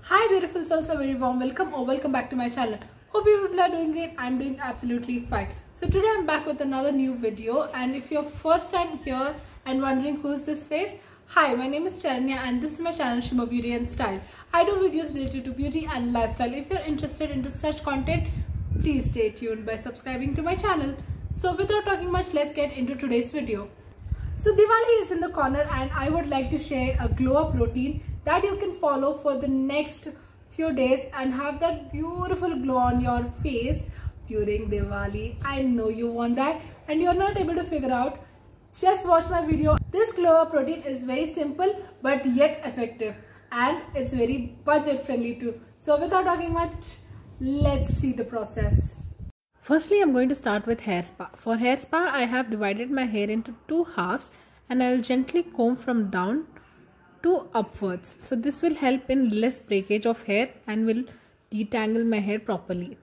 Hi beautiful souls, a very warm welcome or welcome back to my channel. Hope you people are doing great. I'm doing absolutely fine. So today I'm back with another new video, and if you're first time here and wondering who's this face, hi, my name is Charanya and this is my channel Shima Beauty and Style. I do videos related to beauty and lifestyle. If you're interested into such content, please stay tuned by subscribing to my channel. So without talking much, let's get into today's video. So Diwali is in the corner and I would like to share a glow up routine that you can follow for the next few days and have that beautiful glow on your face during Diwali. I know you want that and you're not able to figure out. Just watch my video. This glow up routine is very simple but yet effective, and it's very budget friendly too. So without talking much, let's see the process. Firstly, I'm going to start with hair spa. For hair spa, I have divided my hair into two halves and I will gently comb from down to upwards. So this will help in less breakage of hair and will detangle my hair properly.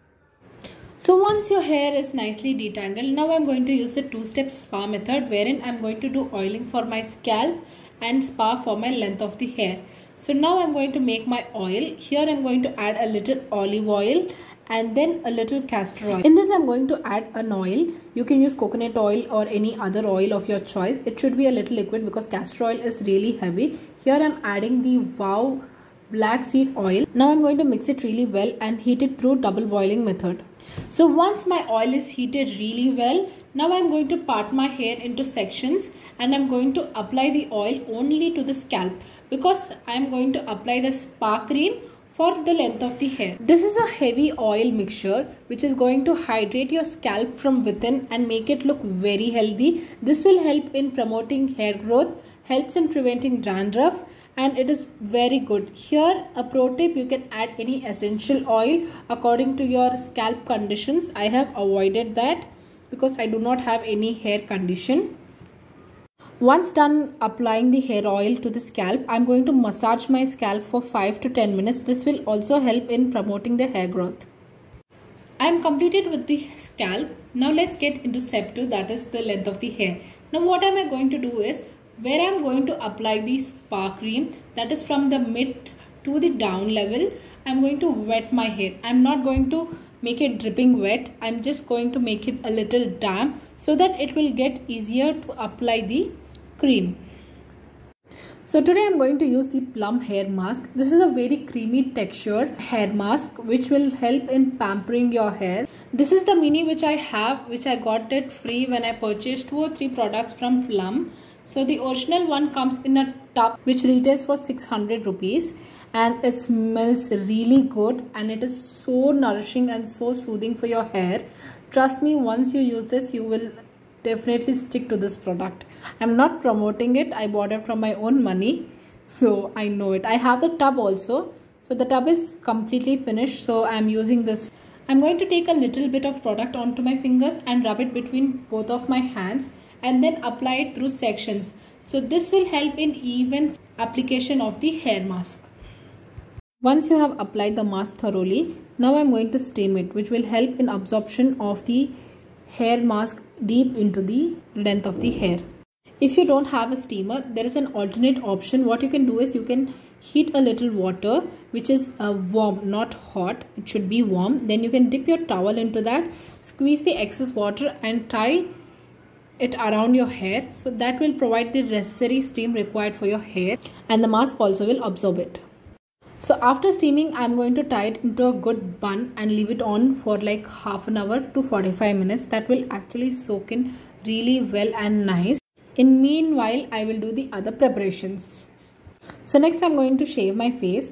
So once your hair is nicely detangled, now I'm going to use the two-step spa method, wherein I'm going to do oiling for my scalp and spa for my length of the hair. So now I'm going to make my oil. Here I'm going to add a little olive oil and then a little castor oil. In this I'm going to add an oil. You can use coconut oil or any other oil of your choice. It should be a little liquid because castor oil is really heavy. Here I'm adding the Wow black seed oil. Now I'm going to mix it really well and heat it through double boiling method. So once my oil is heated really well, now I'm going to part my hair into sections and I'm going to apply the oil only to the scalp because I'm going to apply the spa cream for the length of the hair. This is a heavy oil mixture which is going to hydrate your scalp from within and make it look very healthy. This will help in promoting hair growth, helps in preventing dandruff, and it is very good. Here a pro tip, you can add any essential oil according to your scalp conditions. I have avoided that because I do not have any hair condition. Once done applying the hair oil to the scalp, I'm going to massage my scalp for 5 to 10 minutes. This will also help in promoting the hair growth. I am completed with the scalp. Now let's get into step 2, that is the length of the hair. Now what am I going to do is, where I am going to apply the spa cream, that is from the mid to the down level, I am going to wet my hair. I am not going to make it dripping wet. I am just going to make it a little damp so that it will get easier to apply the cream. So today I'm going to use the Plum hair mask. This is a very creamy textured hair mask which will help in pampering your hair. This is the mini which I have, which I got it free when I purchased 2 or 3 products from Plum. So the original one comes in a tub which retails for 600 rupees and it smells really good and it is so nourishing and so soothing for your hair. Trust me, once you use this, you will definitely stick to this product. I'm not promoting it. I bought it from my own money, so I know it. I have the tub also. So the tub is completely finished, so I'm using this. I'm going to take a little bit of product onto my fingers and rub it between both of my hands and then apply it through sections. So this will help in even application of the hair mask. Once you have applied the mask thoroughly, now I'm going to steam it, which will help in absorption of the hair mask deep into the length of the hair. If you don't have a steamer, there is an alternate option. What you can do is you can heat a little water which is warm, not hot. It should be warm. Then you can dip your towel into that, squeeze the excess water and tie it around your hair. So that will provide the necessary steam required for your hair and the mask also will absorb it. So after steaming, I'm going to tie it into a good bun and leave it on for like half an hour to 45 minutes. That will actually soak in really well and nice. In meanwhile, I will do the other preparations. So next I'm going to shave my face.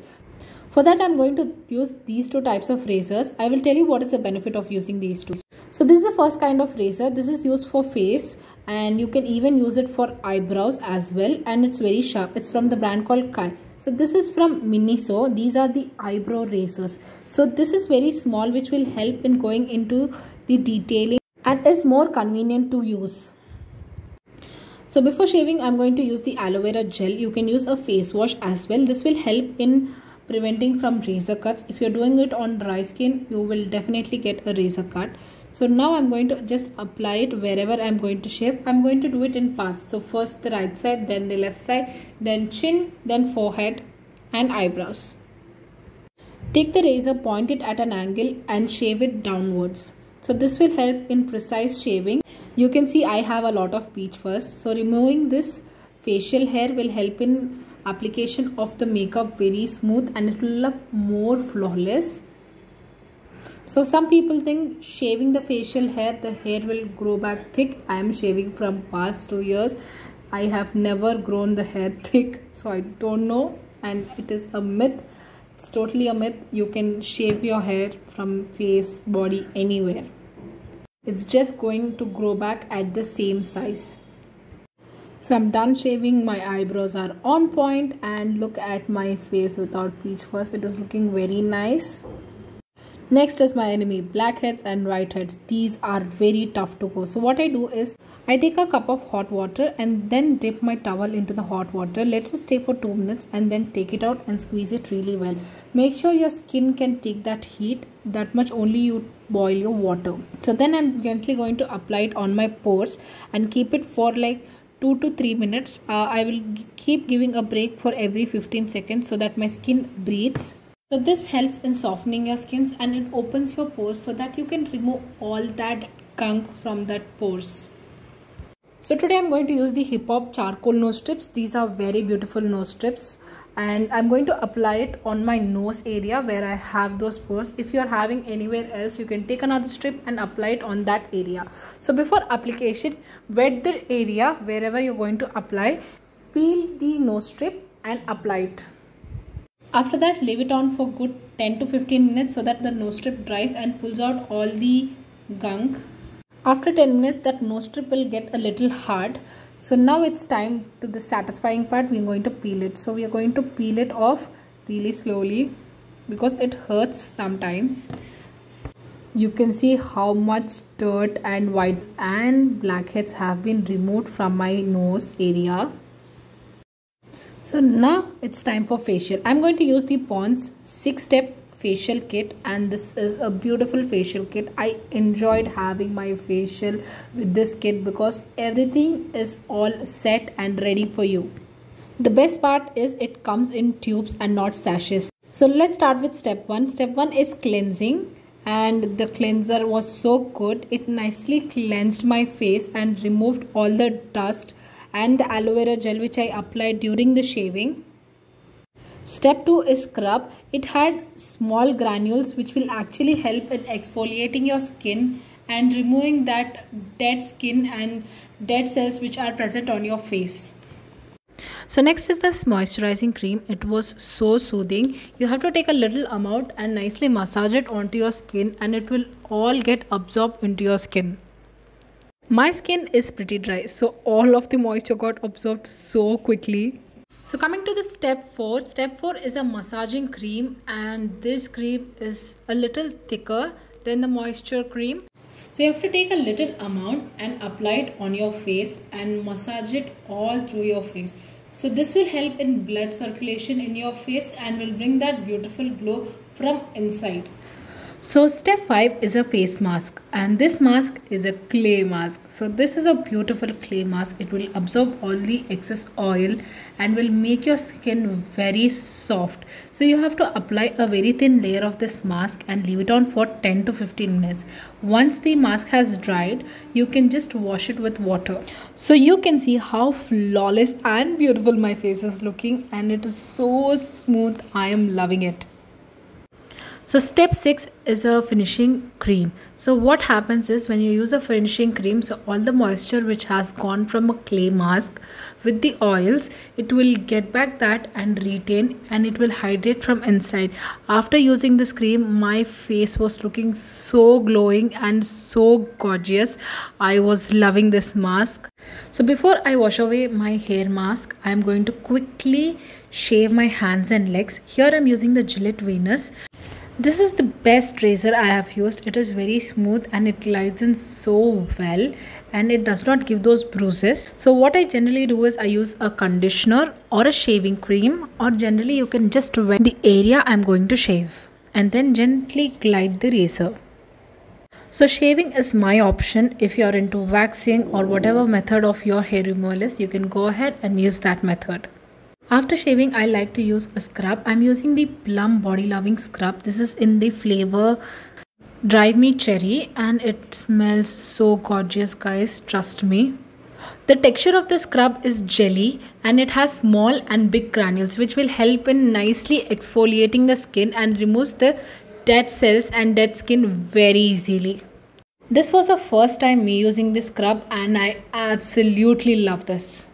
For that I'm going to use these 2 types of razors. I will tell you what is the benefit of using these 2. So this is the first kind of razor. This is used for face and you can even use it for eyebrows as well, and it's very sharp. It's from the brand called Kai. So this is from Miniso. These are the eyebrow razors. So this is very small, which will help in going into the detailing and is more convenient to use. So before shaving, I'm going to use the aloe vera gel. You can use a face wash as well. This will help in preventing from razor cuts. If you're doing it on dry skin, you will definitely get a razor cut. So now I'm going to just apply it wherever I'm going to shave. I'm going to do it in parts. So first the right side, then the left side, then chin, then forehead and eyebrows. Take the razor, point it at an angle and shave it downwards. So this will help in precise shaving. You can see I have a lot of peach fuzz. So removing this facial hair will help in application of the makeup very smooth and it will look more flawless. So some people think shaving the facial hair, the hair will grow back thick. I am shaving from past 2 years. I have never grown the hair thick, so I don't know, and it is a myth. It's totally a myth. You can shave your hair from face, body, anywhere. It's just going to grow back at the same size. So I'm done shaving. My eyebrows are on point, and look at my face without peach fuzz. It is looking very nice. Next is my enemy, blackheads and whiteheads. These are very tough to go. So what I do is I take a cup of hot water and then dip my towel into the hot water. Let it stay for 2 minutes and then take it out and squeeze it really well. Make sure your skin can take that heat. That much only you boil your water. So then I'm gently going to apply it on my pores and keep it for like 2 to 3 minutes. I will keep giving a break for every 15 seconds so that my skin breathes. So this helps in softening your skins and it opens your pores so that you can remove all that gunk from that pores. So today I'm going to use the Hip Hop charcoal nose strips. These are very beautiful nose strips and I'm going to apply it on my nose area where I have those pores. If you're having anywhere else, you can take another strip and apply it on that area. So before application, wet the area wherever you're going to apply, peel the nose strip and apply it. After that, leave it on for good 10 to 15 minutes so that the nose strip dries and pulls out all the gunk. After 10 minutes, that nose strip will get a little hard. So now it's time to the satisfying part. We're going to peel it. So we are going to peel it off really slowly because it hurts sometimes. You can see how much dirt and whites and blackheads have been removed from my nose area. So now it's time for facial. I'm going to use the Pond's 6-step facial kit and this is a beautiful facial kit. I enjoyed having my facial with this kit because everything is all set and ready for you. The best part is it comes in tubes and not sachets. So let's start with step 1. Step 1 is cleansing and the cleanser was so good. It nicely cleansed my face and removed all the dust and the aloe vera gel which I applied during the shaving. Step 2 is scrub. It had small granules which will actually help in exfoliating your skin and removing that dead skin and dead cells which are present on your face. So next is this moisturizing cream. It was so soothing. You have to take a little amount and nicely massage it onto your skin and it will all get absorbed into your skin. My skin is pretty dry, so all of the moisture got absorbed so quickly. So coming to the step 4. Step 4 is a massaging cream and this cream is a little thicker than the moisture cream. So you have to take a little amount and apply it on your face and massage it all through your face. So this will help in blood circulation in your face and will bring that beautiful glow from inside. So step 5 is a face mask and this mask is a clay mask. So this is a beautiful clay mask. It will absorb all the excess oil and will make your skin very soft. So you have to apply a very thin layer of this mask and leave it on for 10 to 15 minutes. Once the mask has dried, you can just wash it with water. So you can see how flawless and beautiful my face is looking and it is so smooth. I am loving it. So step 6 is a finishing cream. So what happens is when you use a finishing cream, so all the moisture which has gone from a clay mask with the oils, it will get back that and retain and it will hydrate from inside. After using this cream, my face was looking so glowing and so gorgeous. I was loving this mask. So before I wash away my hair mask, I am going to quickly shave my hands and legs. Here I am using the Gillette Venus. This is the best razor I have used. It is very smooth and it glides in so well and it does not give those bruises. So what I generally do is I use a conditioner or a shaving cream, or generally you can just wet the area I'm going to shave and then gently glide the razor. So shaving is my option. If you are into waxing or whatever method of your hair removal is, you can go ahead and use that method. After shaving, I like to use a scrub. I'm using the Plum Body Loving Scrub. This is in the flavor Drive Me Cherry and it smells so gorgeous, guys. Trust me. The texture of the scrub is jelly and it has small and big granules which will help in nicely exfoliating the skin and removes the dead cells and dead skin very easily. This was the first time me using this scrub and I absolutely love this.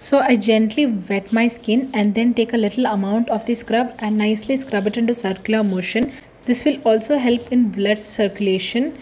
So I gently wet my skin and then take a little amount of the scrub and nicely scrub it into circular motion. This will also help in blood circulation.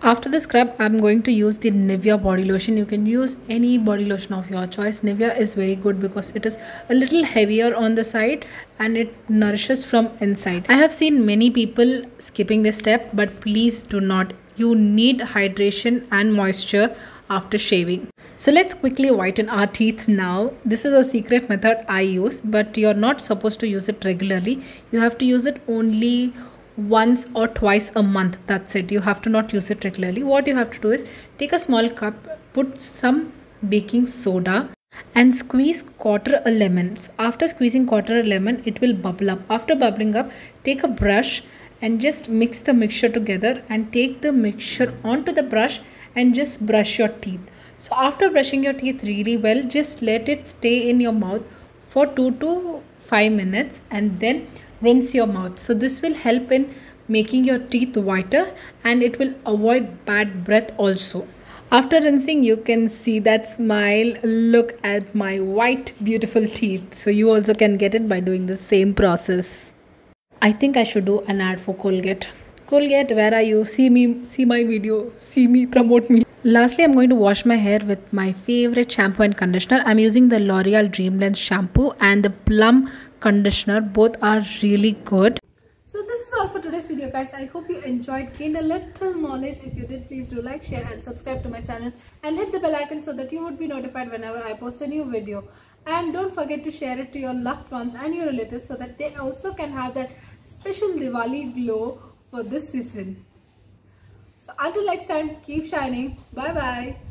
After the scrub, I'm going to use the Nivea body lotion. You can use any body lotion of your choice. Nivea is very good because it is a little heavier on the side and it nourishes from inside. I have seen many people skipping this step, but please do not. You need hydration and moisture after shaving. So let's quickly whiten our teeth now. This is a secret method I use, but you're not supposed to use it regularly. You have to use it only once or twice a month. That's it. You have to not use it regularly. What you have to do is take a small cup, put some baking soda and squeeze quarter a lemon. So after squeezing quarter a lemon, it will bubble up. After bubbling up, take a brush and just mix the mixture together and take the mixture onto the brush and just brush your teeth. So after brushing your teeth really well, just let it stay in your mouth for 2 to 5 minutes and then rinse your mouth. So this will help in making your teeth whiter and it will avoid bad breath also. After rinsing, you can see that smile. Look at my white beautiful teeth. So you also can get it by doing the same process. I think I should do an ad for Colgate. Colgate, where are you? See me, see my video, see me, promote me. Lastly, I'm going to wash my hair with my favorite shampoo and conditioner. I'm using the L'Oreal Dream Length shampoo and the Plum conditioner. Both are really good. So this is all for today's video, guys. I hope you enjoyed, gained a little knowledge. If you did, please do like, share and subscribe to my channel and hit the bell icon so that you would be notified whenever I post a new video. And don't forget to share it to your loved ones and your relatives so that they also can have that special Diwali glow for this season. So until next time, keep shining. Bye bye.